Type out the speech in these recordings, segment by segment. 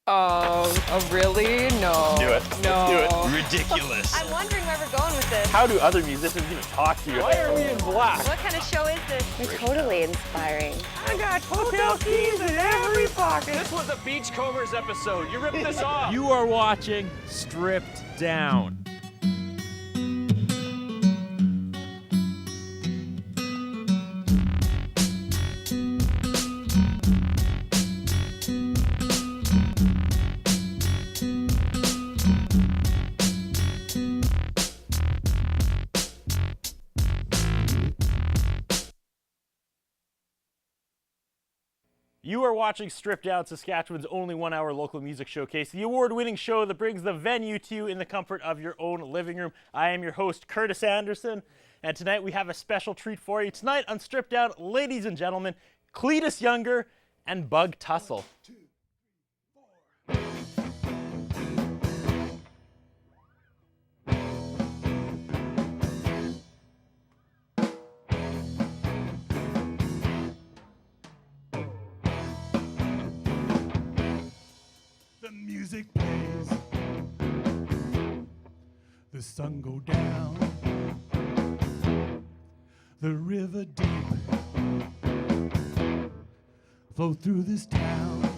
Oh, really? No. Do it. No. Do it. Ridiculous. I'm wondering where we're going with this. How do other musicians even talk to you? Why are we in black? What kind of show is this? They're totally inspiring. I got hotel keys in every pocket. This was a Beachcombers episode. You ripped this off. You are watching Stripped Down. You are watching Stripped Down, Saskatchewan's only one-hour local music showcase, the award-winning show that brings the venue to you in the comfort of your own living room. I am your host, Curtis Anderson, and tonight we have a special treat for you. Tonight on Stripped Down, ladies and gentlemen, Cletus Younger and Bug Tussle. The music plays, the sun go down, the river deep flow through this town.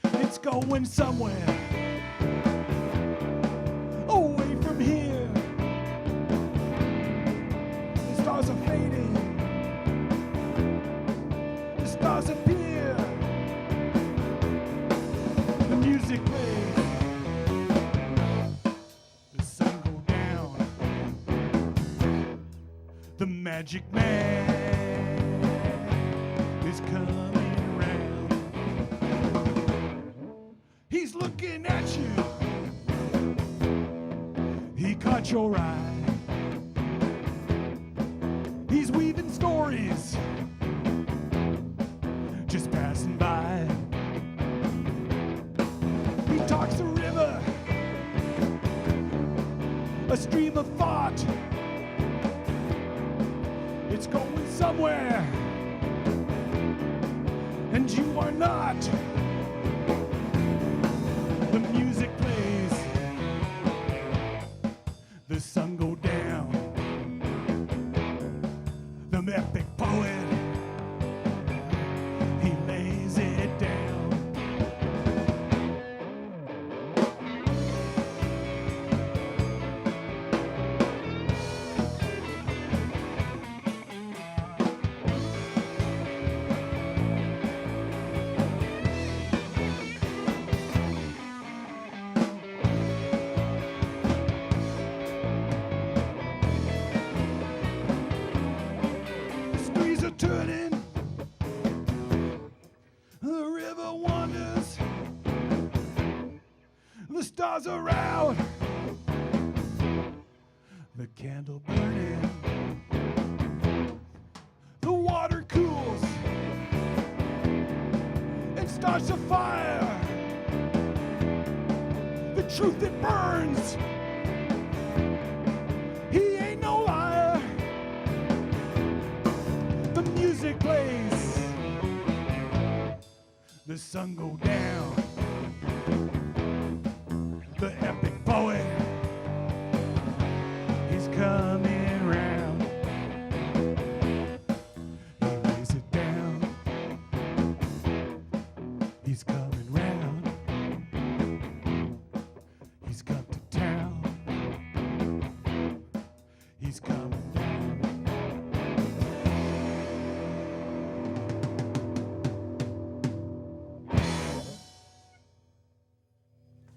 It's going somewhere away from here. The stars are fading, the stars appear. The music plays, the sun go down, the magic man is coming around. He's looking at you, he caught your eye. He's weaving stories, just passing by. He talks the river, a stream of thought. It's going somewhere, and you are not. The music plays, the sun go down. The epic poet, he lays it down. Streets are turning, the river wanders, the stars are out, the candle burning, the water cools and starts a fire, the truth that burns, he ain't no liar. The music plays, the sun go down, the epic poet, he's coming round. He lays it down, he's coming round. He's come to town, he's coming down.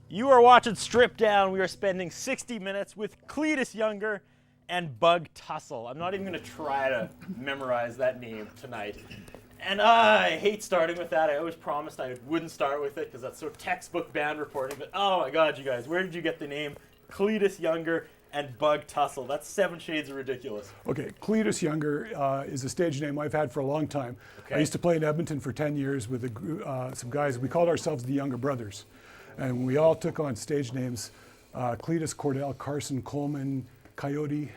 You are watching Stripped Down. We are spending 60 minutes with Cletus Younger and Bug Tussle. I'm not even going to try to memorize that name tonight. And I hate starting with that. I always promised I wouldn't start with it because that's so textbook band reporting. But oh my God, you guys, where did you get the name Cletus Younger and Bug Tussle? That's 7 shades of ridiculous. Okay, Cletus Younger is a stage name I've had for a long time. Okay. I used to play in Edmonton for 10 years with some guys. We called ourselves the Younger Brothers. And we all took on stage names, Cletus, Cordell, Carson, Coleman, Coyote.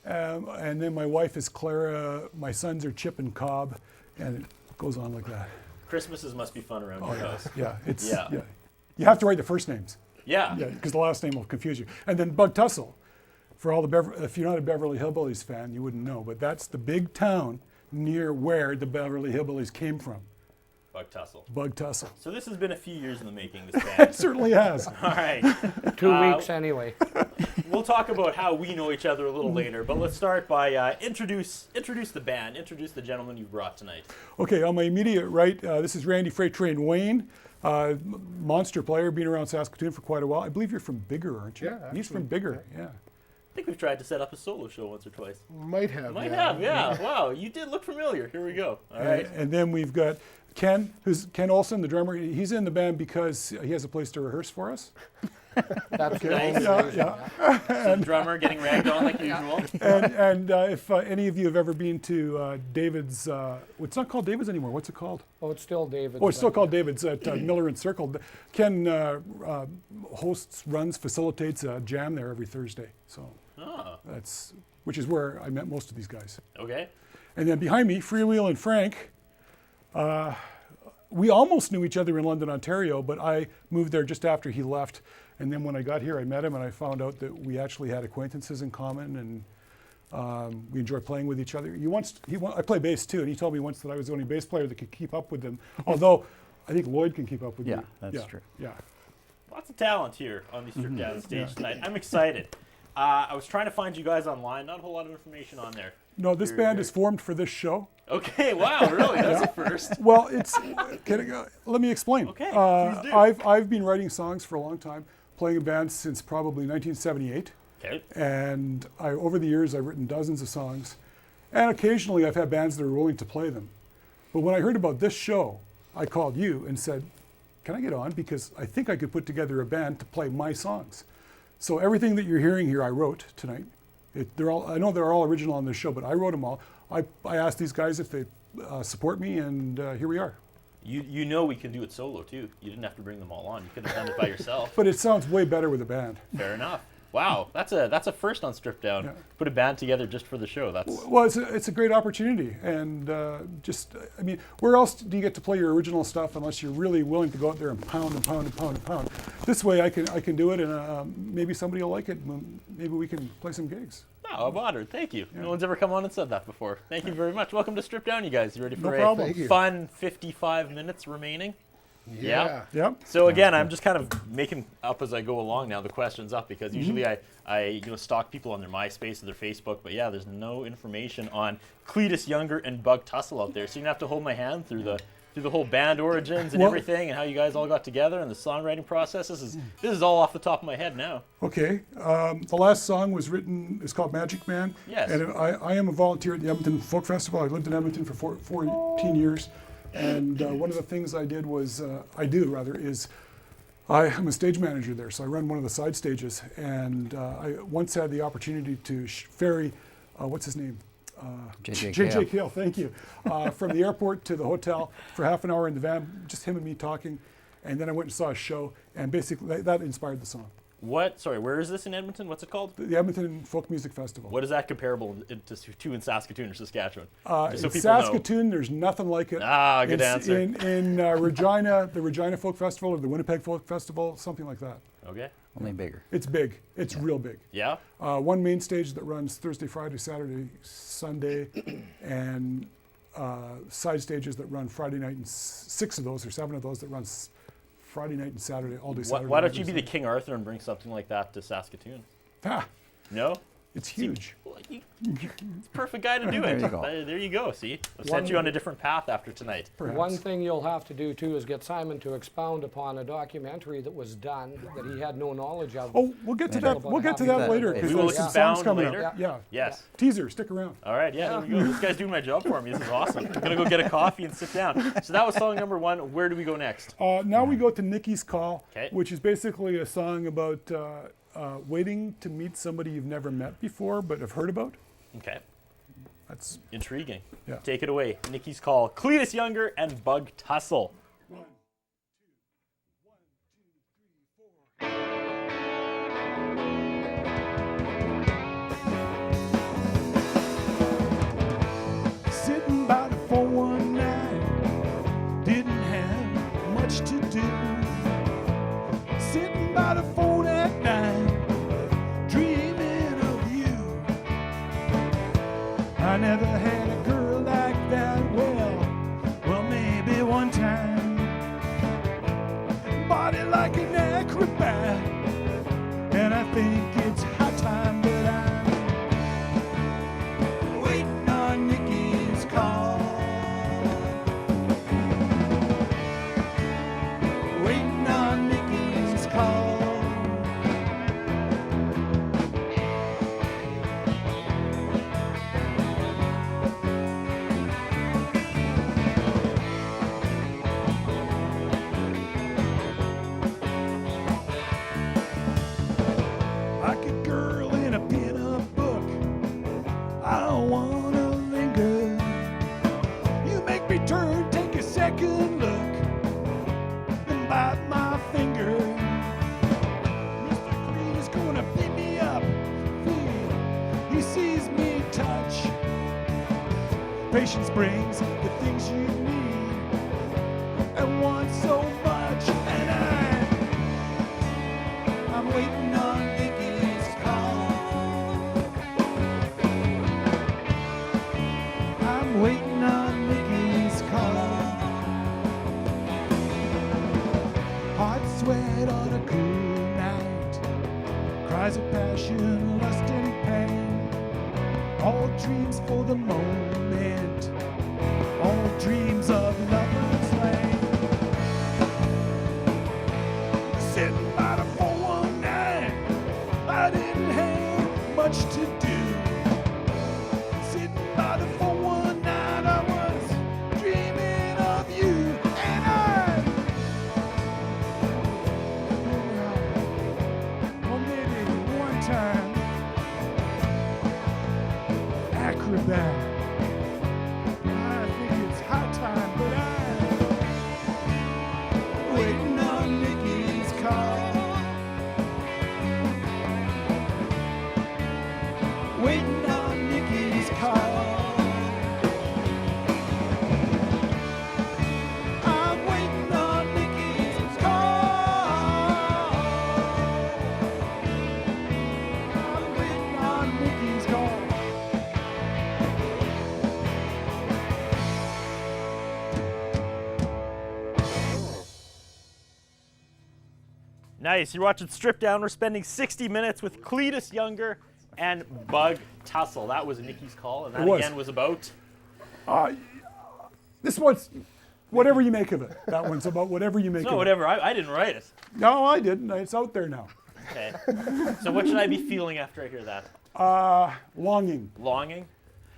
And then my wife is Clara, my sons are Chip and Cobb, and it goes on like that. Christmases must be fun around your house. Yeah, it's Yeah. yeah. You have to write the first names. Yeah. Yeah, because the last name will confuse you. And then Bug Tussle, for all the if you're not a Beverly Hillbillies fan, you wouldn't know, but that's the big town near where the Beverly Hillbillies came from. Bug Tussle. Bug Tussle. So this has been a few years in the making, this It band. certainly has. All right. 2 weeks anyway. We'll talk about how we know each other a little later, but let's start by introduce the band, introduce the gentleman you've brought tonight. Okay, on my immediate right, this is Randy Freight Train Wayne, monster player, been around Saskatoon for quite a while. I believe you're from Bigger, aren't you? Yeah, He's from actually, Bigger, yeah. I think we've tried to set up a solo show once or twice. Might have. Might have, yeah. Wow, you did look familiar. Here we go. All right. And then we've got Ken, who's Ken Olson, the drummer. He's in the band because he has a place to rehearse for us. That's the Nice. only Yeah, reason, yeah. So the drummer getting ragged on like usual. And if any of you have ever been to David's, it's not called David's anymore. What's it called? Oh, it's still David. Oh, it's still called David's at Miller and Circle. Ken hosts, runs, facilitates a jam there every Thursday. So Oh, which is where I met most of these guys. okay. And then behind me, Freewheel and Frank. We almost knew each other in London, Ontario, but I moved there just after he left. And then when I got here, I met him, and I found out that we actually had acquaintances in common, and we enjoy playing with each other. I play bass too, and he told me once that I was the only bass player that could keep up with them. Although I think Lloyd can keep up with me. Yeah, that's true. Yeah. Lots of talent here on the Stripped Down stage tonight. I'm excited. I was trying to find you guys online. Not a whole lot of information on there. No, this band is formed for this show. Okay, wow, really? That's a first. Well, let me explain. Okay, please do. I've been writing songs for a long time, playing in bands since probably 1978. Okay. And over the years, I've written dozens of songs. And occasionally, I've had bands that are willing to play them. But when I heard about this show, I called you and said, can I get on? Because I think I could put together a band to play my songs. So everything that you're hearing here, I wrote tonight. I know they're all original on this show, but I wrote them all. I asked these guys if they support me, and here we are. You know we can do it solo too. You didn't have to bring them all on. You could have done it by yourself. But it sounds way better with a band. Fair enough. Wow, that's a first on Stripped Down. Yeah. Put a band together just for the show. That's Well, it's a great opportunity, and where else do you get to play your original stuff unless you're really willing to go out there and pound and pound and pound and pound? This way, I can do it, and maybe somebody will like it. And maybe we can play some gigs. Oh, I'm honored. Thank you. No one's ever come on and said that before. Thank you very much. Welcome to Stripped Down, you guys. You ready for problem. a Thank you. fun 55 minutes remaining? Yeah. Yep. So again, I'm just kind of making up as I go along now the questions up, because usually I stalk people on their MySpace or their Facebook, but yeah, there's no information on Cletus Younger and Bug Tussle out there. So you're gonna have to hold my hand through the whole band origins and everything, and how you guys all got together and the songwriting process. This is all off the top of my head now. Okay. The last song was written. It's called Magic Man. Yes. And I am a volunteer at the Edmonton Folk Festival. I lived in Edmonton for 14 years. And one of the things I do is I'm a stage manager there, so I run one of the side stages. And I once had the opportunity to ferry, what's his name? J.J. Kale, thank you. From the airport to the hotel for half an hour in the van, just him and me talking. And then I went and saw a show, and basically that inspired the song. Sorry, where is this in Edmonton? What's it called? The Edmonton Folk Music Festival. What is that comparable to in Saskatoon or Saskatchewan? In Saskatoon, there's nothing like it. Ah, good answer. In Regina, the Regina Folk Festival or the Winnipeg Folk Festival, something like that. Okay. Only bigger. It's big. It's real big. Yeah? One main stage that runs Thursday, Friday, Saturday, Sunday, and side stages that run Friday night, and 6 of those or 7 of those that run Friday night and Saturday, all day Saturday. Why don't you be the King Arthur and bring something like that to Saskatoon? Ah, No? it's huge. It's the perfect guy to do it. There you go. There you go, see? I'll set you on a different path after tonight. Perhaps. One thing you'll have to do too is get Simon to expound upon a documentary that was done that he had no knowledge of. Oh, we'll get to that. About We'll get to half that of later. that. 'cause We will there's some expound songs coming later? up. Yeah. Yes. Teaser, stick around. All right, yeah, there we go. This guy's doing my job for me. This is awesome. I'm going to go get a coffee and sit down. So that was song number 1. Where do we go next? Now we go to Nikki's Call, 'Kay. which is basically a song about waiting to meet somebody you've never met before but have heard about. Okay. That's Intriguing. Yeah. Take it away. Nikki's Call. Cletus Younger and Bug Tussle. Sitting by the 419, didn't much to do. Sitting by the phone at night, dreaming of you. I never had a girl like that, well, maybe one time. Body like an acrobat, and I think it's high time that I'm waiting on Nikki's call. Waiting on Nikki's call. Like a girl in a pin-up book, I don't wanna linger. You make me turn, take a second look, and bite my finger. Mr. Green is gonna beat me up. He sees me touch. Patience brings the things you need and want so much, and I'm waiting on Nikki's call. I'm waiting on Nikki's call. Hot sweat on a cool night, cries of passion, lust and pain. All dreams for the moment, all dreams of lovers lane. Sitting by the 419, I didn't have much to do. Sitting by the 419, I was dreaming of you, and oh, maybe one time, acrobat. I think it's high time, but I'm waiting on Nikki's call. Waiting on Nikki's call. I'm waiting on Nikki's call. I'm waiting on Nikki's call. Nice. You're watching Strip Down. We're spending 60 minutes with Cletus Younger and Bug Tussle. That was Nikki's call, and that again was about. This one's whatever you make of it. That one's about whatever you make No, of whatever. I didn't write it. it. No, I didn't. It's out there now. Okay. So what should I be feeling after I hear that? Longing, Longing?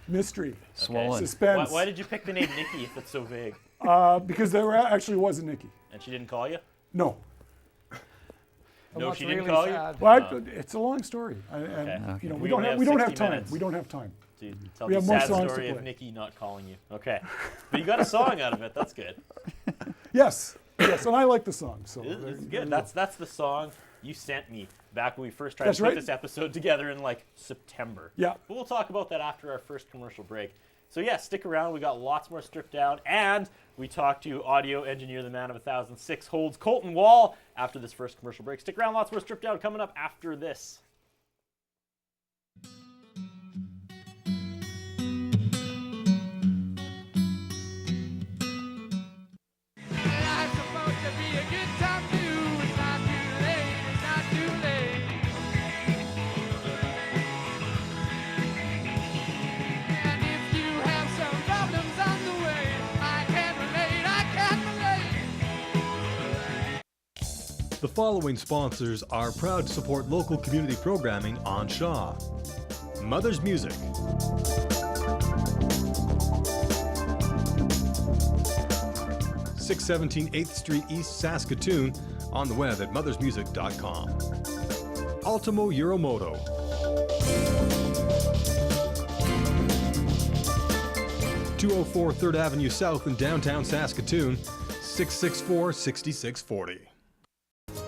mystery, Swollen. suspense. Why did you pick the name Nikki if it's so vague? Because there actually was a Nikki. And she didn't call you? No. No, what's she didn't really call you? sad- Well, it's a long story. And, Okay. you know, We we don't only have, have we don't have 60 time. minutes. We don't have time. So you tell We the have more sad songs to story of play. Nikki not calling you. Okay. But you got a song out of it. That's good. Yes, yes, and I like the song. So This there- is there good. you That's the song you sent me back when we first tried That's to put right. this episode together in like September. Yeah. But we'll talk about that after our first commercial break. So yeah, stick around. We got lots more Stripped Down, and we talked to audio engineer, the man of 1,006 holds, Colton Wall, after this first commercial break. Stick around. Lots more Stripped Down coming up after this. Life's supposed to be a good time too. It's not too late. It's not too late. And if you have some problems on the way, I can relate. I can relate. The following sponsors are proud to support local community programming on Shaw. Mother's Music. (617 8th Street East, Saskatoon), on the web at mothersmusic.com. Ultimo Euromoto. (204 3rd Avenue South in downtown Saskatoon), 664-6640.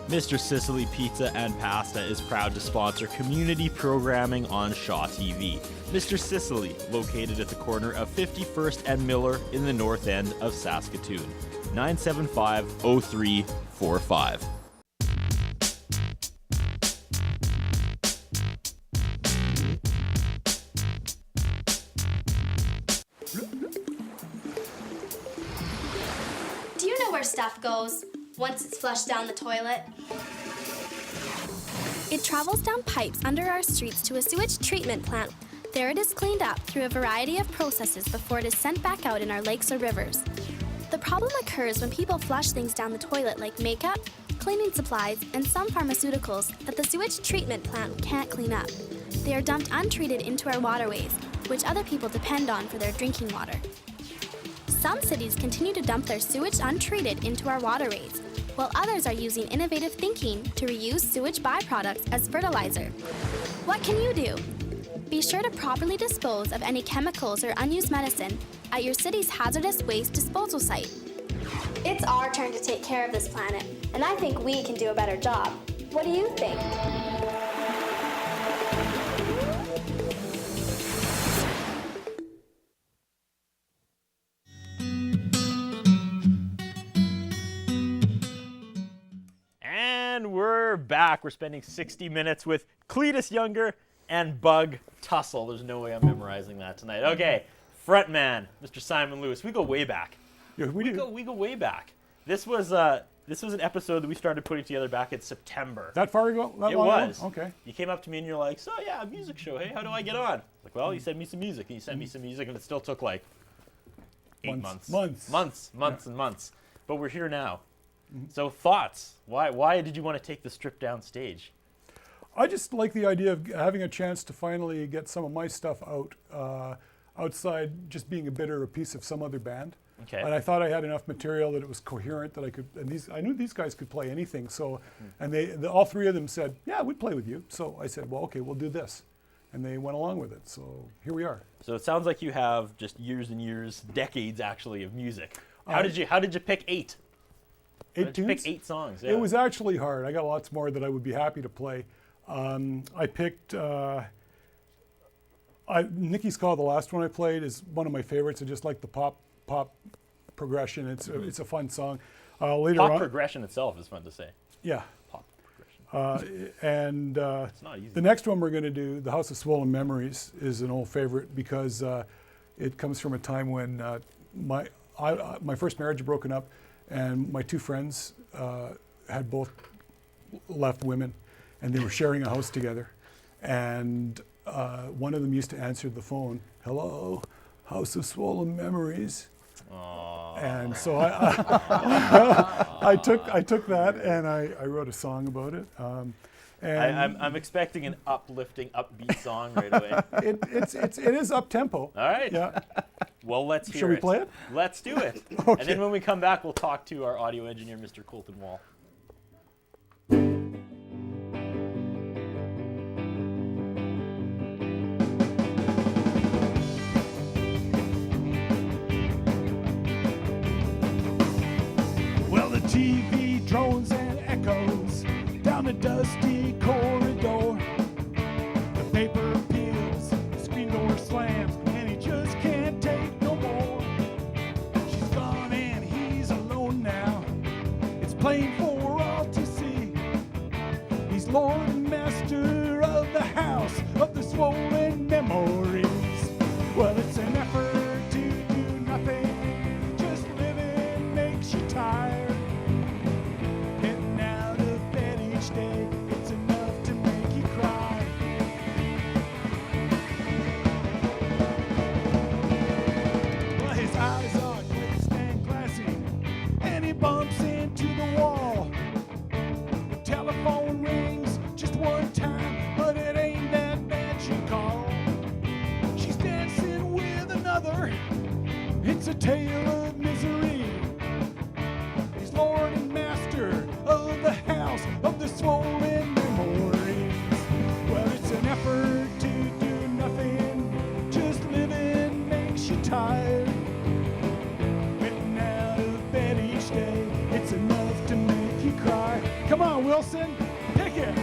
Mr. Sicily Pizza and Pasta is proud to sponsor community programming on Shaw TV. Mr. Sicily, located at the corner of 51st and Miller in the north end of Saskatoon. 975-0345. Do you know where stuff goes once it's flushed down the toilet? It travels down pipes under our streets to a sewage treatment plant. There it is cleaned up through a variety of processes before it is sent back out in our lakes or rivers. The problem occurs when people flush things down the toilet like makeup, cleaning supplies, and some pharmaceuticals that the sewage treatment plant can't clean up. They are dumped untreated into our waterways, which other people depend on for their drinking water. Some cities continue to dump their sewage untreated into our waterways, while others are using innovative thinking to reuse sewage byproducts as fertilizer. What can you do? Be sure to properly dispose of any chemicals or unused medicine at your city's hazardous waste disposal site. It's our turn to take care of this planet, and I think we can do a better job. What do you think? And we're back. We're spending 60 minutes with Cletus Younger and Bug Tussle. There's no way I'm memorizing that tonight. Okay, frontman, Mr. Simon Lewis. We go way back. Yeah, we do. We go way back. This was an episode that we started putting together back in September. That far ago? It was. Okay. You came up to me and you're like, so yeah, a music show. Hey, how do I get on? Like, well, you send me some music. And you sent me some music, and it still took like 8 months. Months and months. But we're here now. So thoughts? Why did you want to take the stripped down stage? I just like the idea of having a chance to finally get some of my stuff out, outside just being a bit or a piece of some other band. Okay. And I thought I had enough material that it was coherent that I could, and I knew these guys could play anything. So, and all three of them said, yeah, we'd play with you. So I said, well, okay, we'll do this. And they went along with it. So here we are. So it sounds like you have just years and years, decades actually, of music. How did you pick 8? 8 tunes? Pick 8 songs. Yeah. It was actually hard. I got lots more that I would be happy to play. I picked Nikki's Call, the last one I played, is one of my favorites. I just like the pop progression. It's a fun song. Later pop on, progression itself is fun to say. Yeah. Pop progression. It's not easy. The next one we're going to do, The House of Swollen Memories, is an old favorite because it comes from a time when my first marriage had broken up, and my 2 friends had both left women, and they were sharing a house together. And one of them used to answer the phone, "Hello, House of Swollen Memories." Aww. And so I took that and I wrote a song about it. And I'm expecting an uplifting, upbeat song right away. it is up tempo. All right. Yeah. Well, let's hear it. Shall we play it? Let's do it. Okay. And then when we come back, we'll talk to our audio engineer, Mr. Colton Wall. Well, the TV drones and echoes down a dusty corridor. The paper peels, the screen door slams, and he just can't take no more. She's gone and he's alone now. It's plain for all to see. He's Lord and Master of the House of the Swollen Memories. Well, it's an effort to do nothing. Just living makes you tired. Getting out of bed each day, it's enough to make you cry. Well, his eyes are glazed and glassy, and he bumps into the wall. The telephone rings just one time, but it ain't that bad, she called. She's dancing with another, it's a tale of misery. He's Lord and Master of the House of the Swollen Memories. Well, it's an effort to do nothing, just living makes you tired. Getting out of bed each day, it's enough to make you cry. Come on, Wilson, pick it.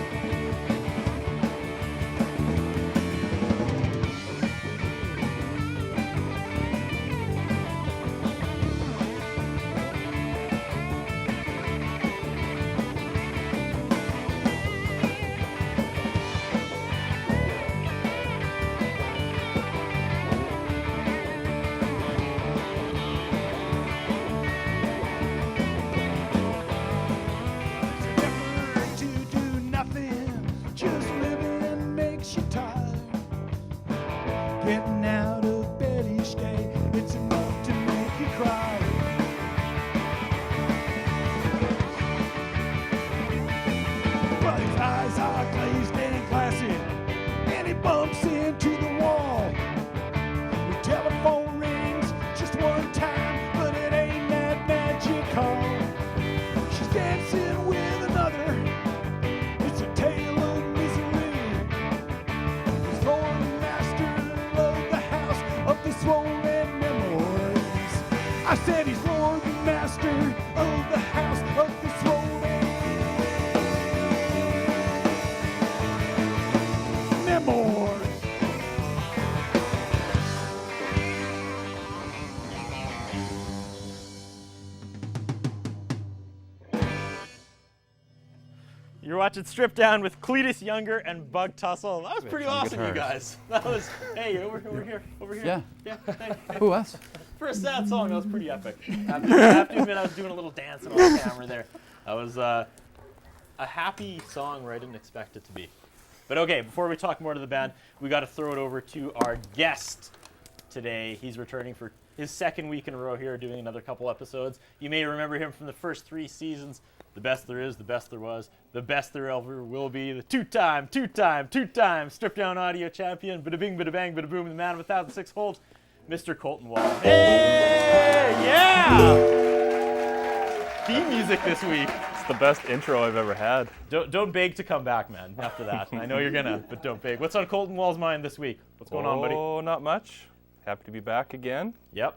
dancing, and he bumps into the wall. The telephone rings just one time, but it ain't that magic call. She's dancing with another. It's a tale of misery. He's Lord and master of the house of the swollen memories. I said he's Lord and master of the house of the swollen memories. You're watching Strip Down with Cletus Younger and Bug Tussle. That was pretty awesome, you guys. That was, hey, over here. Yeah. Yeah, hey. Who else? For a sad song, that was pretty epic. I have to admit, I was doing a little dancing on camera there. That was a happy song where I didn't expect it to be. But okay, before we talk more to the band, we got to throw it over to our guest today. He's returning for his second week in a row here, doing another couple episodes. You may remember him from the first 3 seasons. The best there is, the best there was, the best there ever will be. The two-time Strip Down audio champion. Bada bing, bada bang, bada boom. The man of 1,006 holds, Mr. Colton Wall. Hey, yeah! Theme music this week. It's the best intro I've ever had. Don't beg to come back, man. After that, I know you're gonna, but don't beg. What's on Colton Wall's mind this week? What's going on, buddy? Oh, not much. Happy to be back again. Yep.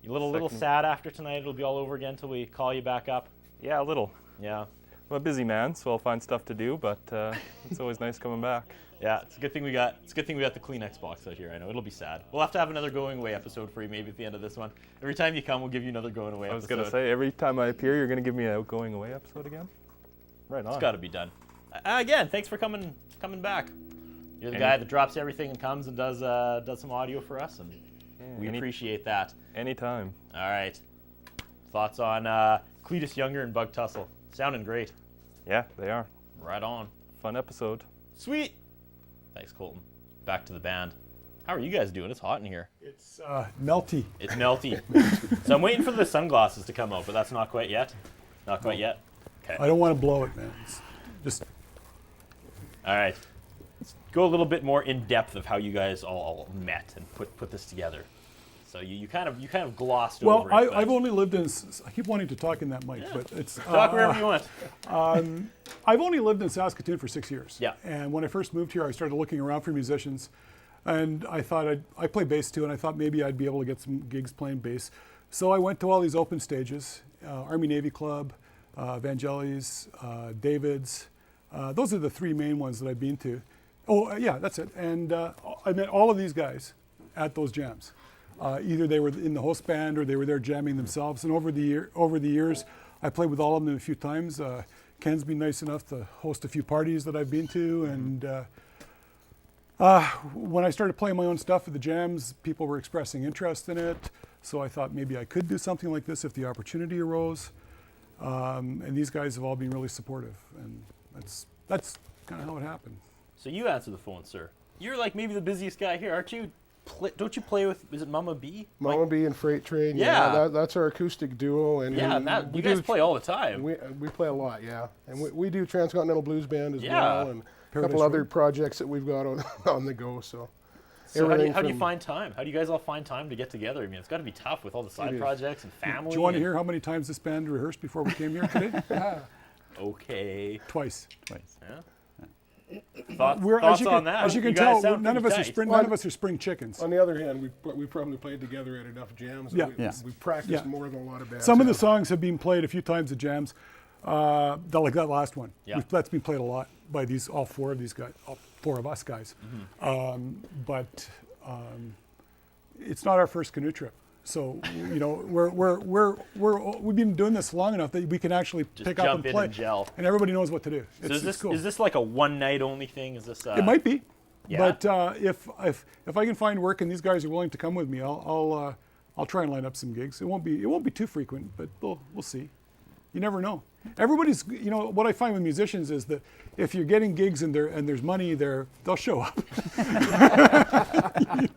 You a little sad after tonight. It'll be all over again until we call you back up. Yeah, a little. Yeah. I'm a busy man, so I'll find stuff to do, but it's always nice coming back. Yeah, it's a good thing we got the Kleenex box out here. I know it'll be sad. We'll have to have another going away episode for you maybe at the end of this one. Every time you come, we'll give you another going away episode. I was gonna say, every time I appear, you're gonna give me a going away episode again? Right on. It's got to be done. Again, thanks for coming back. You're the guy that drops everything and comes and does some audio for us, and we appreciate that. Anytime. All right. Thoughts on Cletus Younger and Bug Tussle? Sounding great. Yeah, they are. Right on. Fun episode. Sweet. Thanks, Colton. Back to the band. How are you guys doing? It's hot in here. It's melty. It's melty. So I'm waiting for the sunglasses to come out, but that's not quite yet. Not quite yet. Okay. I don't want to blow it, man. It's just. All right. Let's go a little bit more in depth of how you guys all met and put this together. So you kind of glossed over it. Well, I've only lived in. I keep wanting to talk in that mic, but it's. Talk wherever you want. I've only lived in Saskatoon for 6 years. Yeah. And when I first moved here, I started looking around for musicians, and I thought I play bass too, and I thought maybe I'd be able to get some gigs playing bass. So I went to all these open stages, Army Navy Club, Vangelis, David's. Those are the 3 main ones that I've been to. Oh, yeah, that's it. And I met all of these guys at those jams. Either they were in the host band or they were there jamming themselves. And over the years, I played with all of them a few times. Ken's been nice enough to host a few parties that I've been to. And when I started playing my own stuff at the jams, people were expressing interest in it. So I thought maybe I could do something like this if the opportunity arose. And these guys have all been really supportive. And that's kind of how it happened. So you answer the phone, sir. You're like maybe the busiest guy here, aren't you? Don't you play with, is it Mama B? Mama B and Freight Train. Yeah. That's our acoustic duo. And you guys play all the time. We play a lot, yeah. And we do Transcontinental Blues Band as well, and a couple Paradise other Road. projects that we've got on the go. So how do you find time? How do you guys all find time to get together? I mean, it's got to be tough with all the side projects and family. Do you want to hear how many times this band rehearsed before we came here today? Okay. Twice. Yeah. Thoughts on that? As you can tell, none of us are spring chickens. On the other hand, we probably played together at enough jams. Yeah. We practiced more than a lot of bands. Some of the songs have been played a few times at jams. Like that last one. Yeah. That's been played a lot by all 4 of these guys, all 4 of us guys. Mm-hmm. But it's not our first canoe trip. So we've been doing this long enough that we can actually pick up and play, and gel. And everybody knows what to do. So it's cool. Is this like a one night only thing? Is this? It might be, yeah. But if I can find work and these guys are willing to come with me, I'll try and line up some gigs. It won't be too frequent, but we'll see. You never know. everybody's, you know, what I find with musicians is that if you're getting gigs and there's money there, they'll show up.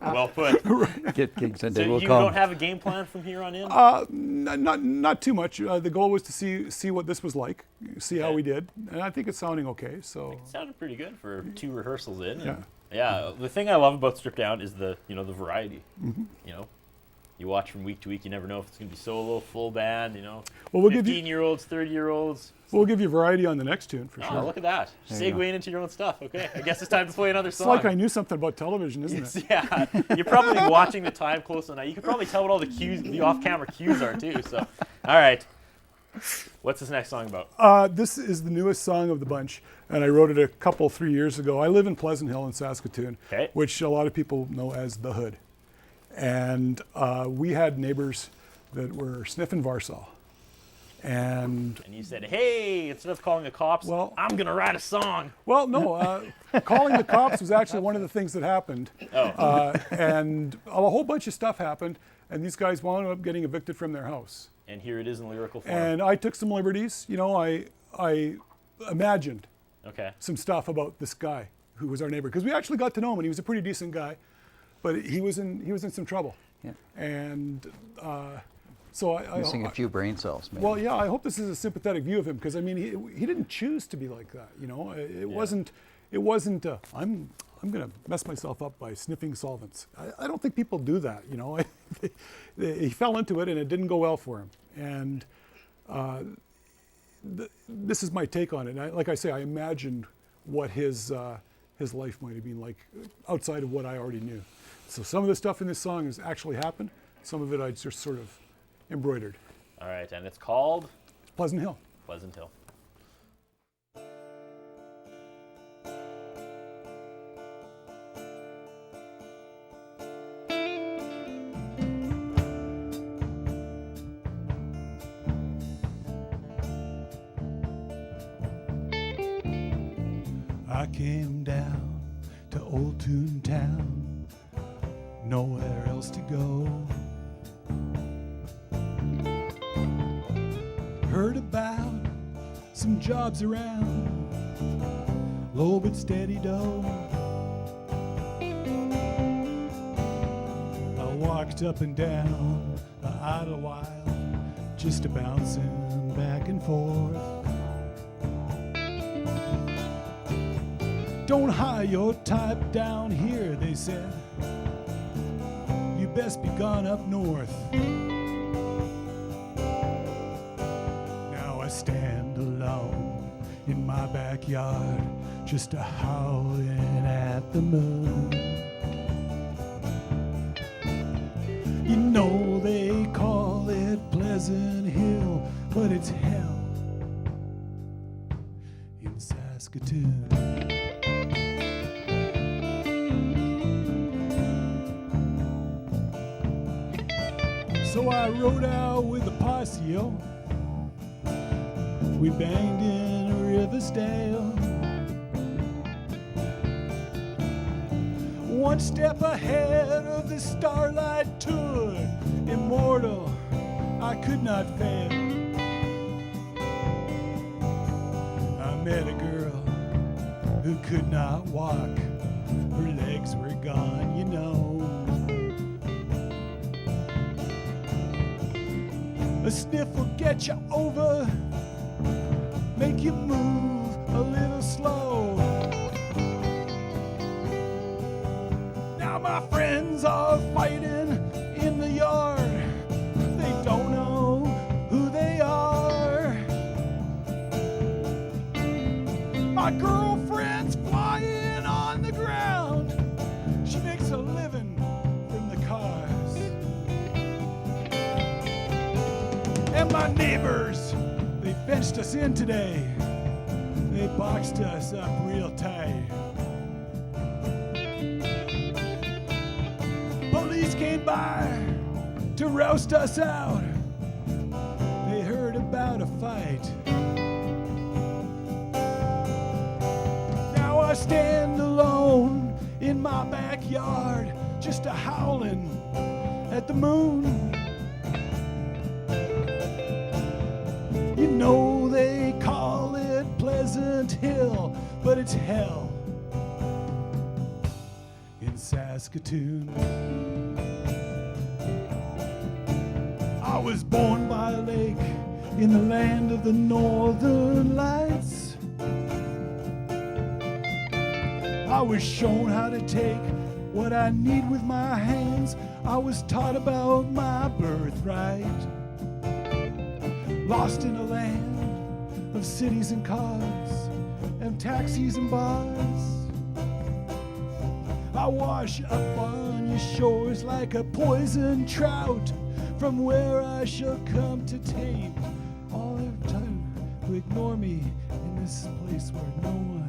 Well put. Get gigs and So they will you come. don't have a game plan from here on in? Not too much. The goal was to see what this was like, see how we did, and I think it's sounding okay. So It sounded pretty good for 2 rehearsals in. Yeah. Yeah. The thing I love about Stripped Down is the variety. Mhm. You know, you watch from week to week. You never know if it's going to be solo, full band. You know, Well, we'll give you- 15-year-olds, 30-year-olds. we'll give you variety on the next tune for Oh, sure. look at that! There you go. Segueing into your own stuff. Okay, I guess it's time to play another It's song. like I knew something about television, isn't it? Yeah, you're probably watching the time close enough. You can probably tell what all the cues, the off-camera cues are too. So, all right, what's this next song about? This is the newest song of the bunch, and I wrote it 3 years ago. I live in Pleasant Hill in Saskatoon, Okay. which a lot of people know as the Hood. And we had neighbors that were sniffing Varsol. And And you said, "Hey, instead of calling the cops, Well- I'm gonna write a song." well, no, calling the cops was actually one of the things that happened. Oh. And a whole bunch of stuff happened, and these guys wound up getting evicted from their house. And here it is in lyrical form. And I took some liberties. You know, I imagined Okay. some stuff about this guy who was our neighbor, because we actually got to know him, and he was a pretty decent guy, but he was in some trouble. Yeah. And so I Missing a few brain cells, maybe. well, yeah, I hope this is a sympathetic view of him, because I mean he didn't choose to be like that. You know, it wasn't I'm going to mess myself up by sniffing solvents. I don't think people do that. You know, he fell into it and it didn't go well for him. And this is my take on it. And like I say, I imagined what his life might have been like outside of what I already knew. So some of the stuff in this song has actually happened. Some of it I just sort of embroidered. All right, and it's called Pleasant Hill. Pleasant Hill. I came down to Old Toontown, nowhere else to go. Heard about some jobs around, low but steady dough. I walked up and down the Idlewild, just a bouncing back and forth. Don't hire your type down here, they said. You best be gone up north. Now I stand alone in my backyard, just a howling at the moon. You know they call it Pleasant Hill, but it's hell in Saskatoon. So I rode out with the posse, yo. We banged in Riversdale. One step ahead of the Starlight Tour, immortal, I could not fail. I met a girl who could not walk, her legs were gone, you know. A sniff will get you over, make you move a little slow. Now my friends are fighting in the yard, they don't know who they are. My girlfriend's flying on the ground, she makes a living from the cars. And my neighbors, they fenced us in today. They boxed us up real tight. Police came by to roust us out. They heard about a fight. Now I stand alone in my backyard, just a howling at the moon. You know they hill, but it's hell in Saskatoon. I was born by a lake in the land of the northern lights. I was shown how to take what I need with my hands. I was taught about my birthright. Lost in a land of cities and cars and taxis and bars. I wash up on your shores like a poisoned trout, from where I shall come to tame all their time who ignore me in this place where no one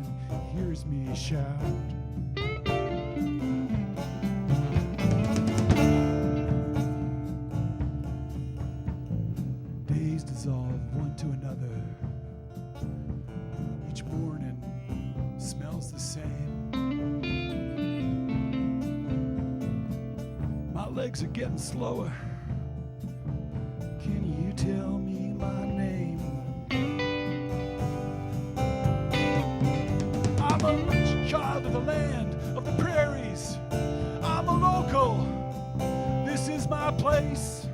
hears me shout. Days dissolve one to another. Each morning smells the same. My legs are getting slower. Can you tell me my name? I'm a rich child of the land of the prairies. I'm a local. This is my place.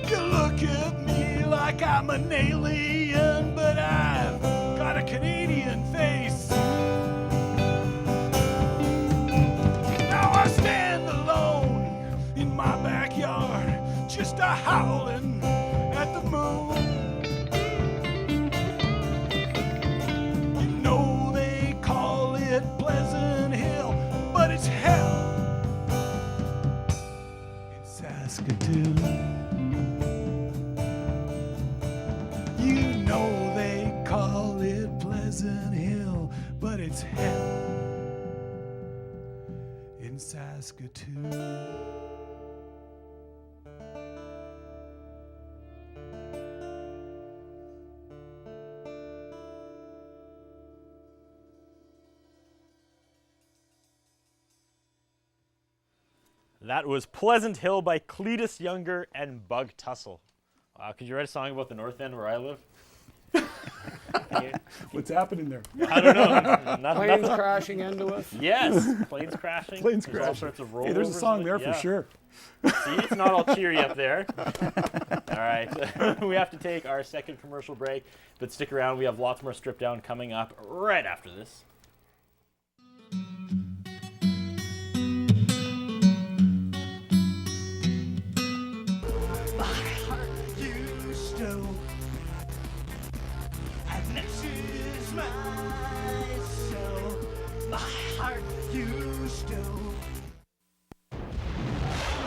You look at me like I'm an alien, but I've got a Canadian face. Now I stand alone in my backyard, just a howling at the moon. You know they call it Pleasant Hill, but it's hell in Saskatoon. You know they call it Pleasant Hill, but it's hell in Saskatoon. That was Pleasant Hill by Cletus Younger and Bug Tussle. Wow, could you write a song about the North End where I live? What's happening there? I don't know. Planes crashing into us? Yes, planes crashing. Planes There's all crashing. sorts of rollovers. Hey, there's a song there Yeah. for sure. See, it's not all cheery up there. All right, we have to take our second commercial break, but stick around. We have lots more Strip Down coming up right after this.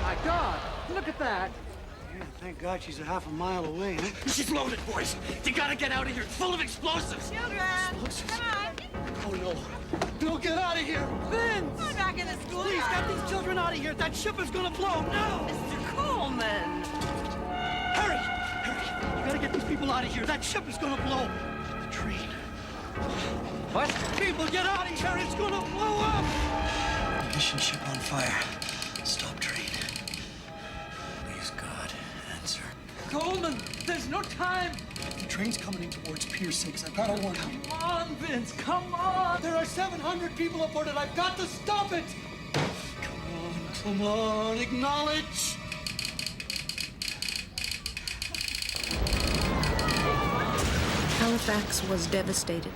My God, look at that. Yeah, thank God she's a half a mile away, huh? She's loaded, boys. You gotta get out of here. It's full of explosives. Children, come on. Oh no. Bill, get out of here! Vince! We're back in the school. Please, get these children out of here! That ship is gonna blow! No! Mr. Coleman. Hurry! Hurry! You gotta get these people out of here! That ship is gonna blow! The train. What? People, get out of here! It's gonna blow up! Mission ship on fire. Stop train. Please, God, answer. Coleman, there's no time. The train's coming in towards Pier 6. I've got to warn you. Come on, Vince, come on. There are 700 people aboard it. I've got to stop it. Come on, acknowledge. Halifax was devastated.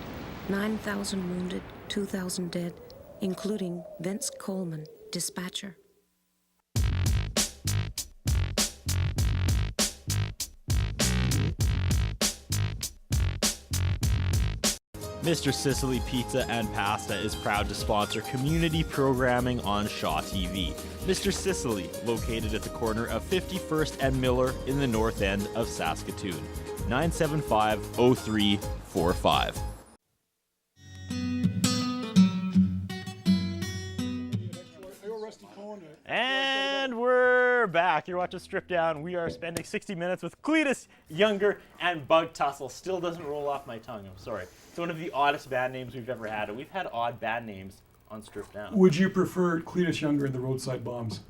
9,000 wounded, 2,000 dead, including Vince Coleman, dispatcher. Mr. Sicily Pizza and Pasta is proud to sponsor community programming on Shaw TV. Mr. Sicily, located at the corner of 51st and Miller in the north end of Saskatoon. 975-0345. And we're back. You're watching Strip Down. We are spending 60 minutes with Cletus Younger and Bug Tussle. Still doesn't roll off my tongue. I'm sorry. It's one of the oddest band names we've ever had, and we've had odd band names on Strip Down. Would you prefer Cletus Younger and the Roadside Bombs?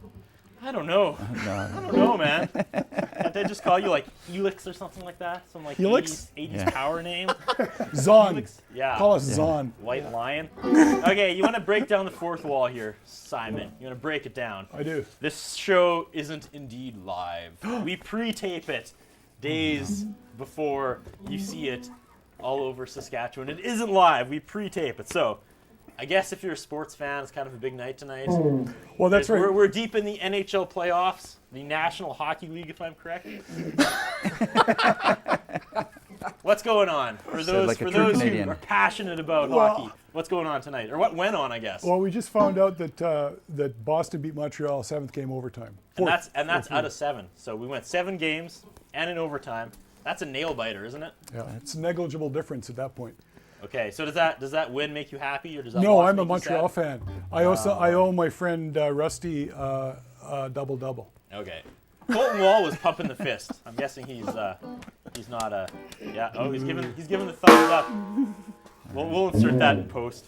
I don't know. I don't know, man. Can't they just call you like Helix or something like that? Some like Helix? 80s power name? Zon. Helix? Yeah. Call us Zon. White Lion. Okay, you want to break down the fourth wall here, Simon. You want to break it down. I do. This show isn't indeed live. We pre-tape it days before you see it all over Saskatchewan. It isn't live. We pre-tape it. So I guess if you're a sports fan, it's kind of a big night tonight. Well, that's right. We're deep in the NHL playoffs, the National Hockey League, if I'm correct. What's going on for those who are passionate about hockey? What's going on tonight, or what went on, I guess? Well, we just found out that that Boston beat Montreal 7th game overtime. And that's out of 7. So we went 7 games and in overtime. That's a nail biter, isn't it? Yeah, it's a negligible difference at that point. Okay, so does that win make you happy, or does that? No, loss I'm a make you Montreal sad? fan. I owe my friend Rusty double. Okay. Colton Wall was pumping the fist. I'm guessing he's not a yeah. Oh, he's giving the thumbs up. We'll insert that in post.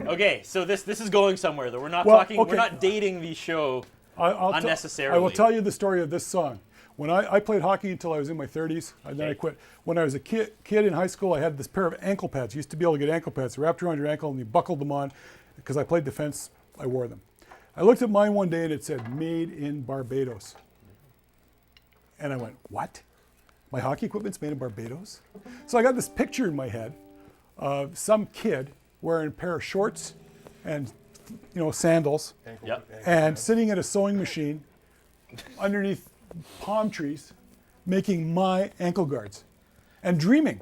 Okay, so this is going somewhere though. We're not talking. Okay. We're not dating the show unnecessarily. I will tell you the story of this song. When I played hockey until I was in my 30s, and then I quit. When I was a kid in high school, I had this pair of ankle pads. You used to be able to get ankle pads wrapped around your ankle, and you buckled them on. Because I played defense, I wore them. I looked at mine one day, and it said, "Made in Barbados." And I went, what? My hockey equipment's made in Barbados? So I got this picture in my head of some kid wearing a pair of shorts and sandals, and sitting at a sewing machine underneath palm trees, making my ankle guards, and dreaming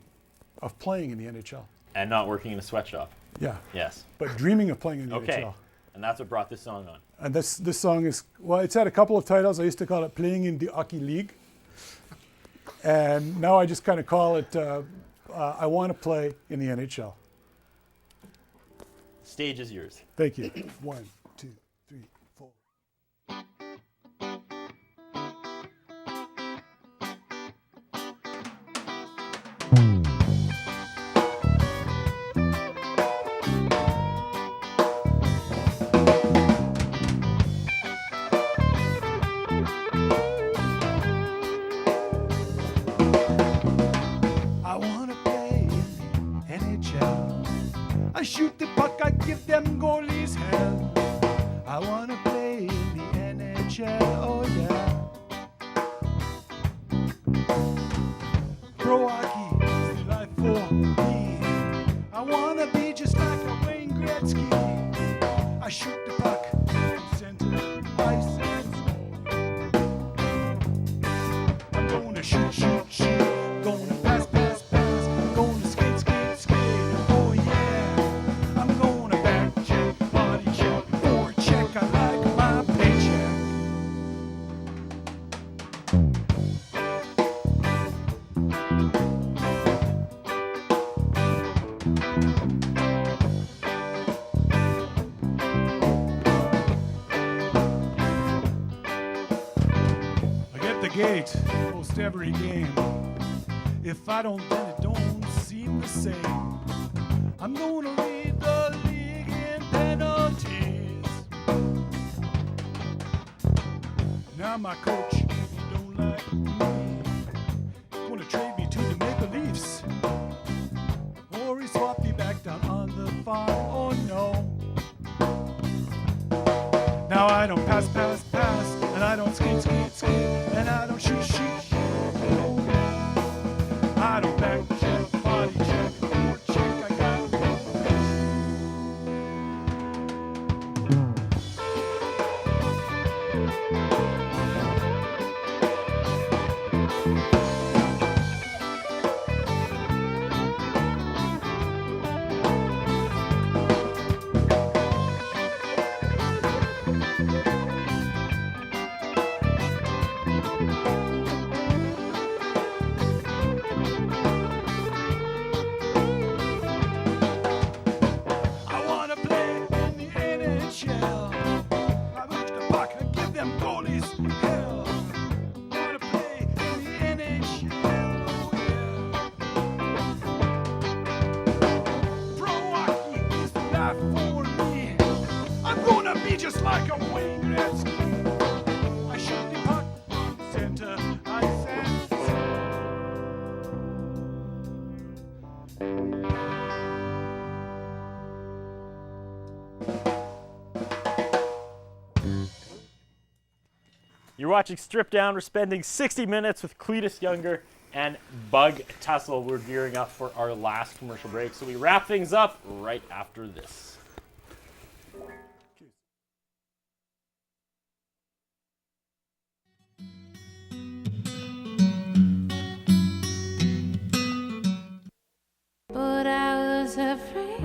of playing in the NHL. And not working in a sweatshop. Yeah. Yes. But dreaming of playing in the NHL. And that's what brought this song on. And this song is, well, it's had a couple of titles. I used to call it Playing in the Hockey League. And now I just kind of call it I Want to Play in the NHL. Stage is yours. Thank you. 1, 2, 3, 4. I shoot the puck, I give them goalies hell. I wanna play in the NHL, oh yeah. Pro hockey is the life for me. I wanna be just like a Wayne Gretzky. I shoot the puck from center ice and score. I'm gonna shoot, shoot, shoot. Gonna pass, pass, pass. Gonna skate, skate, skate. Oh yeah. I'm gonna back check, body check, forecheck. I like my paycheck. I get the gate most every game. If I don't, then it don't seem the same. I'm gonna lead the league in penalties. Now my coach, he don't like me. He's gonna trade me to the Maple Leafs, or he swap me back down on the farm. Oh no. Now I don't pass, pass, pass, and I don't skate, skate, skate, and I don't shoot, shoot, shoot. I don't back check, body check, forward check. I got You're watching Strip Down. We're spending 60 minutes with Cletus Younger and Bug Tussle. We're gearing up for our last commercial break, so we wrap things up right after this. But I was afraid.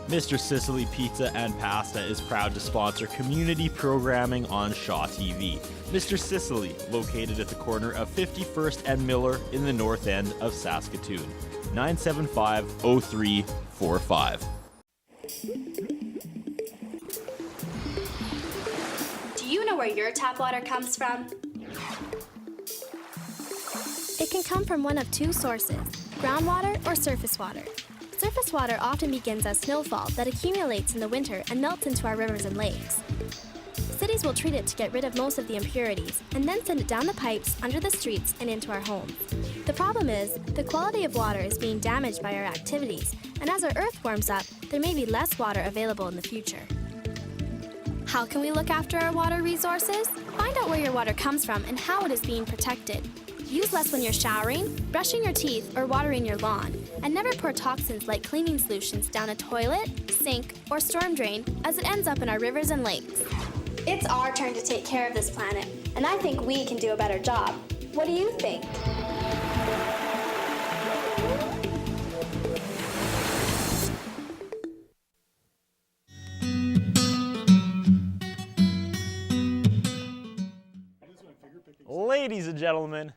Mr. Sicily Pizza and Pasta is proud to sponsor community programming on Shaw TV. Mr. Sicily, located at the corner of 51st and Miller in the north end of Saskatoon. 975-0345. Do you know where your tap water comes from? It can come from one of two sources, groundwater or surface water. Surface water often begins as snowfall that accumulates in the winter and melts into our rivers and lakes. Cities will treat it to get rid of most of the impurities and then send it down the pipes, under the streets, and into our homes. The problem is, the quality of water is being damaged by our activities, and as our earth warms up, there may be less water available in the future. How can we look after our water resources? Find out where your water comes from and how it is being protected. Use less when you're showering, brushing your teeth, or watering your lawn, and never pour toxins like cleaning solutions down a toilet, sink, or storm drain as it ends up in our rivers and lakes. It's our turn to take care of this planet, and I think we can do a better job. What do you think? Ladies and gentlemen,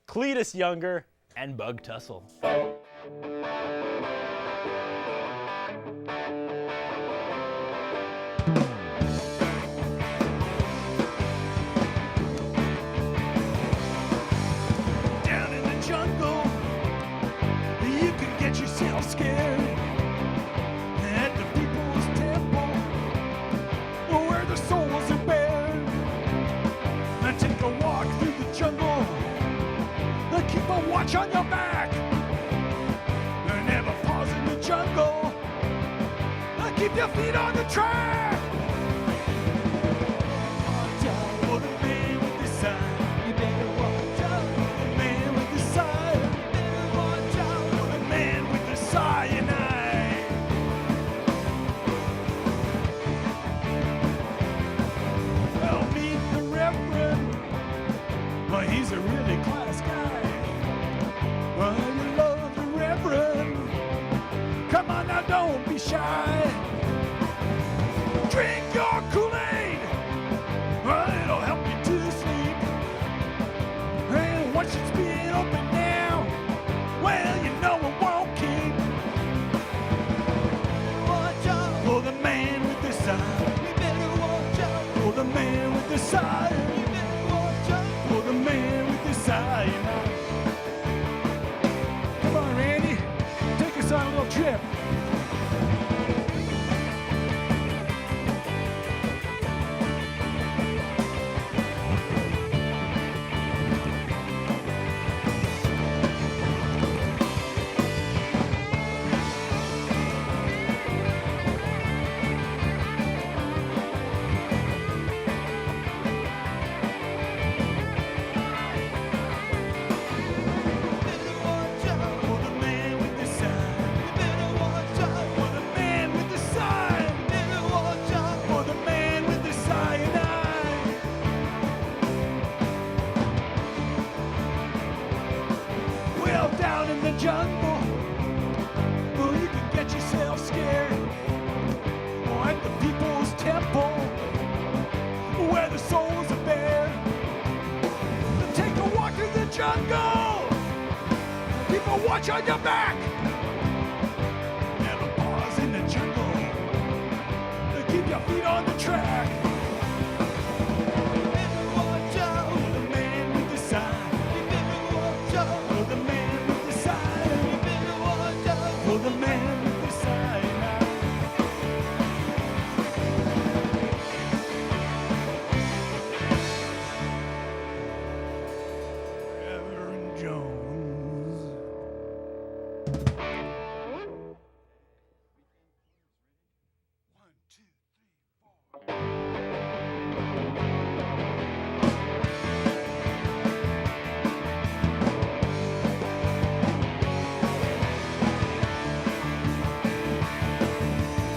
Cletus Younger and Bug Tussle. Down in the jungle, you can get yourself scared. At the people's temple, where the souls are buried. Now take a walk through the jungle. Keep a watch on your back. Never pause in the jungle. Keep your feet on the track. Watch out for the man with the sign. You better watch out for the man with the sign. You better watch out for the man with the cyanide. Well, meet the Reverend. Well, he's a really class guy. Well, you love the Reverend. Come on now, don't be shy. Drink your Kool-Aid. Well, it'll help you to sleep. And once it's been open now, well, you know it won't keep. Watch out for the man with the sign. You better watch out for the man with the sign. You better watch out for the man with the sign. Come on, Randy, take us on a little trip. Down in the jungle, well, you can get yourself scared. Oh, at the people's temple, where the souls are bare. Take a walk in the jungle. People watch on your back. Never pause in the jungle. Keep your feet on the track. Better watch out for the man with the sign. You better watch out for the man. For the man with the cyanide. Jones.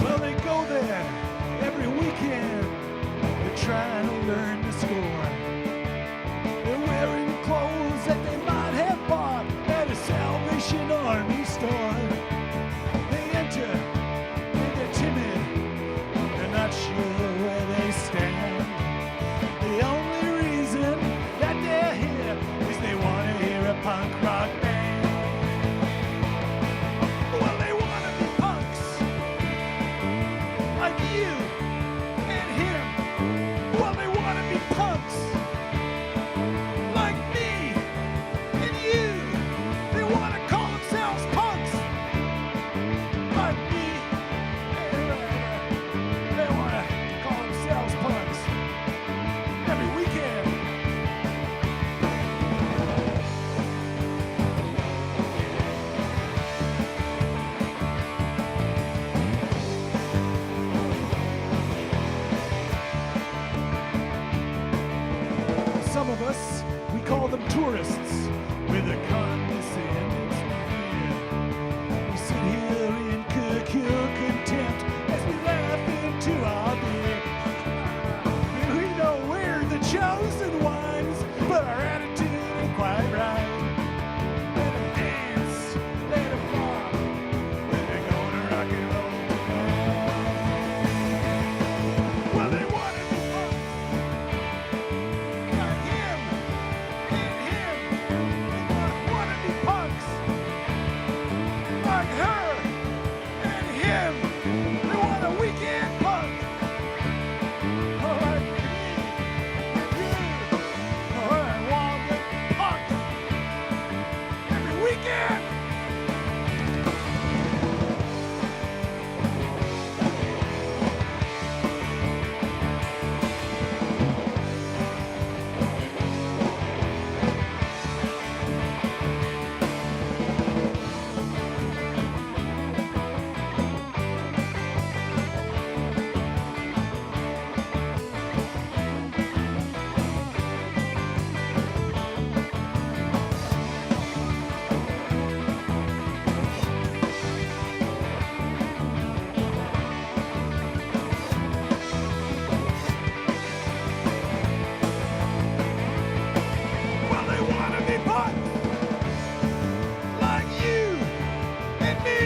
Well, they go there every weekend. They're trying to learn to score. They're wearing clothes that they might have bought at a Salvation Army store. They enter, and they're timid. They're not sure where they stand. The only reason that they're here is they want to hear a punk rock band. Well, they want to be punks like you and him. Well, they want to be punks like me and you. They want to call themselves punks like me. They want to call themselves punks every weekend. Some of us, we call them tourists with a condescending sneer. We sit here in cool contempt as we laugh into our beer. We know we're the chosen ones, but our attitude ain't quite right. Let 'em dance, let 'em rock, we're gonna rock and roll tonight. Well, they want to be punks like him and him. They want to be punks like her and him. They want a weekend punk like me and you. Oh, I want to be punks every weekend. Well, they want to be punks like you and me.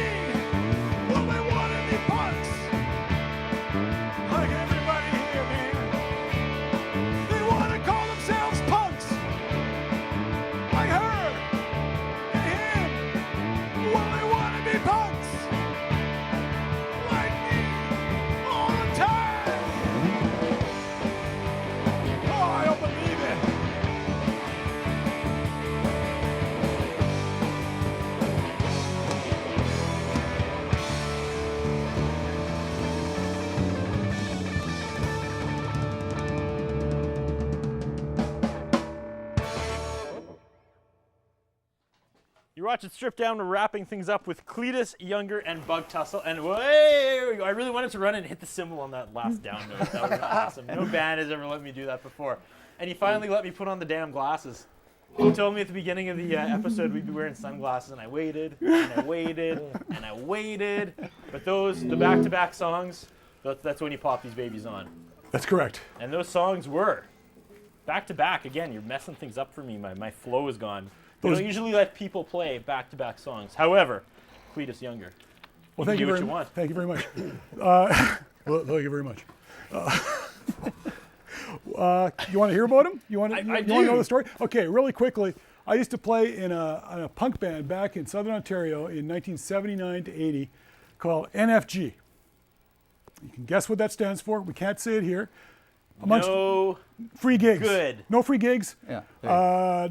Well, they want to be punks like everybody here, man. They want to call themselves punks like her and him. Well, they want to be punks like me all the time. Oh, I don't believe it. You're watching Strip Down. We're wrapping things up with Cletus Younger and Bug Tussle. And I really wanted to run and hit the cymbal on that last down note. That was awesome. No band has ever let me do that before. And he finally let me put on the damn glasses. He told me at the beginning of the episode we'd be wearing sunglasses, and I waited, and I waited, and I waited. But the back-to-back songs, that's when you pop these babies on. That's correct. And those songs were back-to-back. Again, you're messing things up for me. My flow is gone. I don't usually let people play back-to-back songs. However, Cletus Younger. Well, thank you do very what you want. Thank you very much. Well, thank you very much. You want to hear about him? You want to know the story? Okay, really quickly. I used to play in a punk band back in Southern Ontario in 1979 to 80 called NFG. You can guess what that stands for. We can't say it here. No free gigs. Good. No free gigs. Yeah.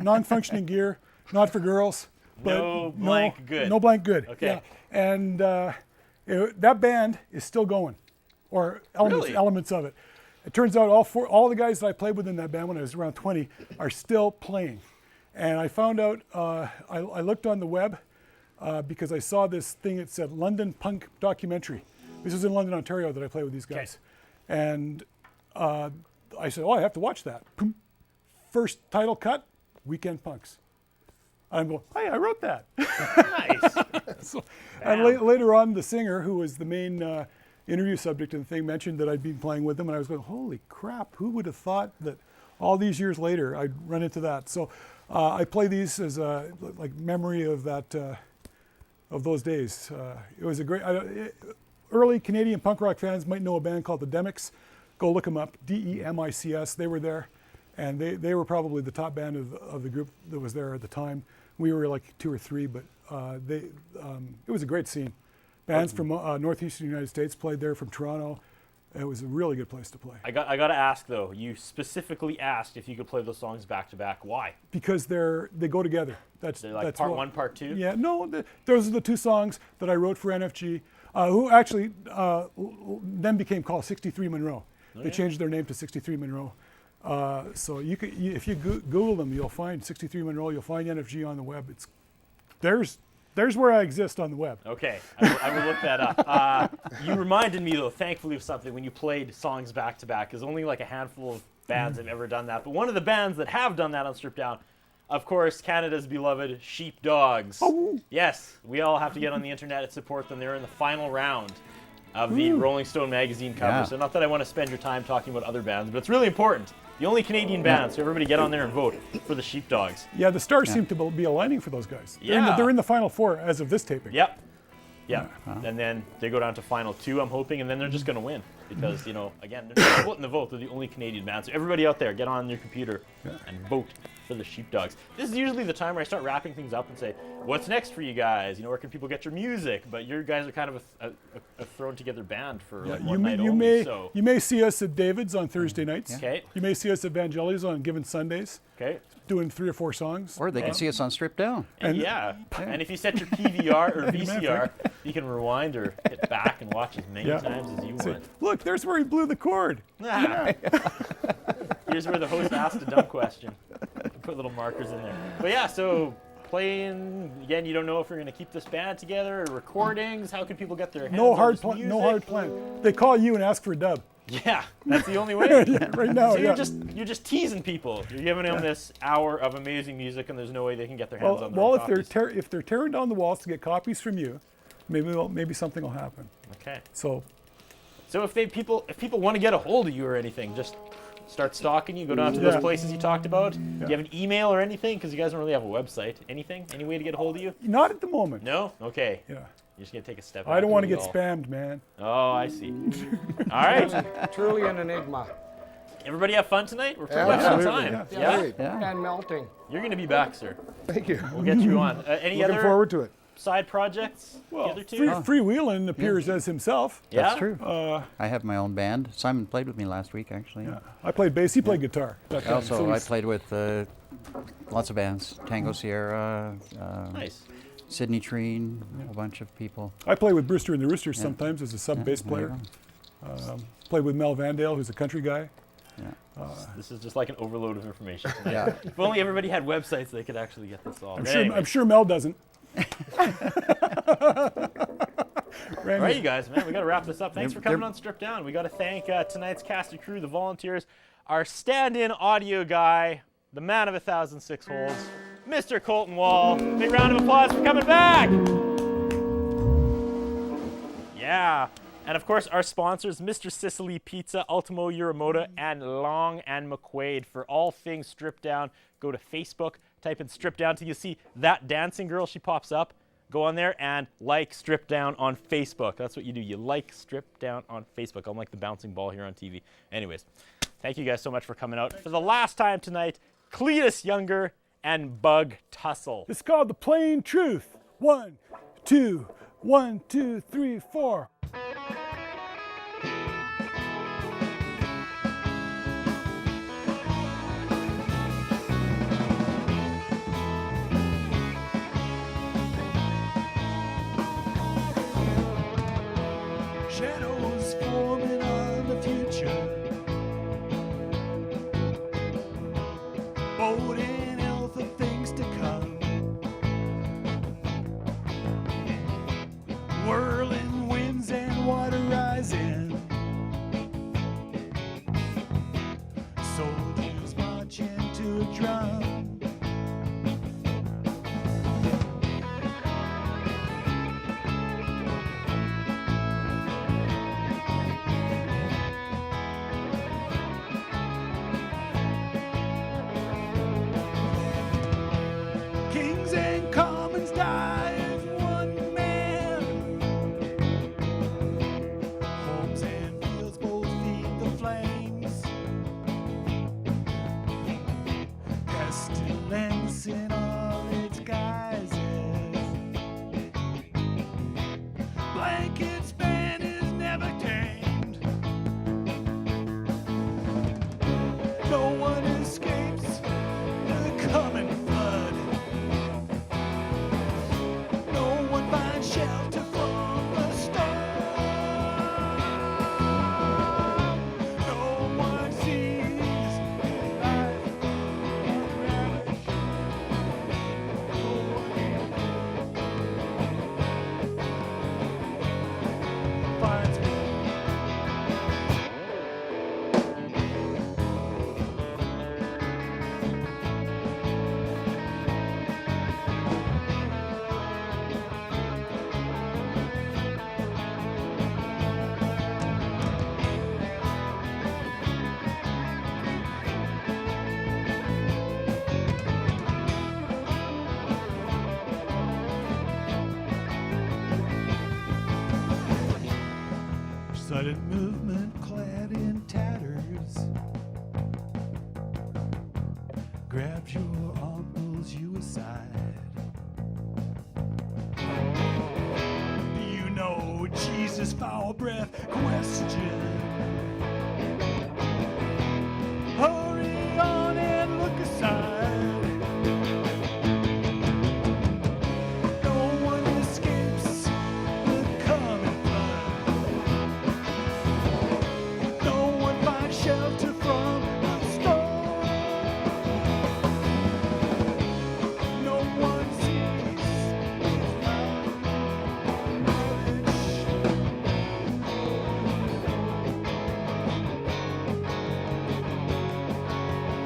Non-functioning gear. Not for girls. But no blank good. No blank good. Okay. Yeah. And that band is still going, or elements of it. It turns out all the guys that I played with in that band when I was around 20 are still playing. And I found out, I looked on the web because I saw this thing that said London Punk Documentary. This was in London, Ontario that I played with these guys. And I said, oh, I have to watch that. First title cut, Weekend Punks. I'm going, hey, I wrote that. Nice. And later on, the singer, who was the main interview subject in the thing, mentioned that I'd been playing with them, and I was going, holy crap, who would have thought that all these years later I'd run into that? So I play these as a like memory of that, of those days. It was a great, early Canadian punk rock fans might know a band called the Demics. Go look them up, D-E-M-I-C-S. They were there, and they were probably the top band of the group that was there at the time. We were like 2 or 3, but it was a great scene. Bands from northeastern United States played there, from Toronto. It was a really good place to play. I got to ask though. You specifically asked if you could play those songs back to back. Why? Because they go together. They're like part 1, part 2. Yeah, no, those are the 2 songs that I wrote for NFG, who actually then became called 63 Monroe. They changed their name to 63 Monroe. So if you Google them, you'll find 63 Monroe. You'll find NFG on the web. There's where I exist on the web. Okay, I will look that up. You reminded me, though, thankfully, of something when you played songs back to back. There's only like a handful of bands have ever done that. But one of the bands that have done that on Stripped Down, of course, Canada's beloved Sheepdogs. Oh. Yes, we all have to get on the internet and support them. They're in the final round of the Rolling Stone magazine cover. Yeah. So not that I want to spend your time talking about other bands, but it's really important. The only Canadian band, so everybody get on there and vote for the Sheepdogs. Yeah, the stars seem to be aligning for those guys. They're in the final 4 as of this taping. Yep. And then they go down to final 2, I'm hoping, and then they're just going to win. Because, again, they're not splitting the vote. They're the only Canadian band. So everybody out there, get on your computer and vote for the Sheepdogs. This is usually the time where I start wrapping things up and say, what's next for you guys? Where can people get your music? But you guys are kind of a thrown together band for like one night only. You may see us at David's on Thursday nights. Okay. You may see us at Vangelis on given Sundays. Okay. Doing 3 or 4 songs. Or they can see us on Stripped Down. And if you set your PVR or VCR, you can rewind or hit back and watch as many times as you want. Look, there's where he blew the cord. Here's where the host asked a dumb question. Put little markers in there. But yeah, so playing, again, you don't know if you're going to keep this band together or recordings. How can people get their hands on this music? No hard plan. They call you and ask for a dub. Yeah, that's the only way. Right now, so you're just teasing people. You're giving them this hour of amazing music, and there's no way they can get their hands on their own copies. If they're tearing down the walls to get copies from you, maybe something will happen. Okay. So if people want to get a hold of you or anything, just start stalking you. Go down to those places you talked about. Do you have an email or anything? Because you guys don't really have a website. Anything? Any way to get a hold of you? Not at the moment. No. Okay. Yeah. You're just gonna take a step. I don't want to get spammed, man. Oh, I see. All right. Truly an enigma. Everybody have fun tonight? We're pretty much on time. Yeah. And melting. You're gonna be back, sir. Thank you. We'll get you on. Any Looking other forward to it. side projects? Well, the other two? Freewheelin' appears as himself. Yeah? That's true. I have my own band. Simon played with me last week, actually. Yeah. I played bass. He played guitar. Also, I played with lots of bands. Tango Sierra. Nice. Sydney Treen, a bunch of people. I play with Brewster and the Roosters sometimes as a sub-bass player. Played with Mel Vandale, who's a country guy. This is just like an overload of information tonight. If only everybody had websites, they could actually get this all. I'm sure Mel doesn't. All right, you guys, man, we got to wrap this up. Thanks for coming on Stripped Down. We got to thank tonight's cast and crew, the volunteers, our stand-in audio guy, the man of 1,006 holes, Mr. Colton Wall. Big round of applause for coming back. Yeah. And of course, our sponsors, Mr. Sicily Pizza, Ultimo Uramoda, and Long and McQuaid. For all things Stripped Down, go to Facebook, type in Stripped Down till you see that dancing girl. She pops up. Go on there and like Stripped Down on Facebook. That's what you do. You like Stripped Down on Facebook, unlike the bouncing ball here on TV. Anyways, thank you guys so much for coming out. For the last time tonight, Cletus Younger and Bug Tussle. It's called The Plain Truth. 1, 2, 1, 2, 3, 4. Shadows forming on the future. Boding ill for things Sudden movement clad in tatters grabs your arm, pulls you aside. You know, Jesus, foul breath question. Hurry on and look aside. No one escapes the coming flood. No one finds shelter from the storm. No one sees his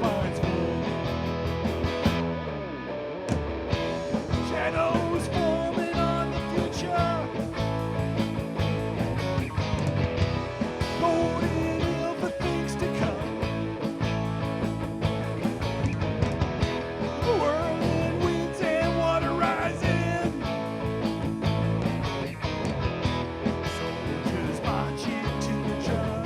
finds shadows forming on the future. Holding ill for things to come. Whirling winds and water rising. Soldiers marching to the drum.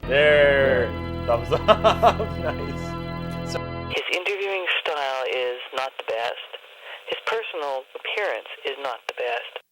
There. Thumbs up. Nice. His interviewing style is not the best. His personal appearance is not the best.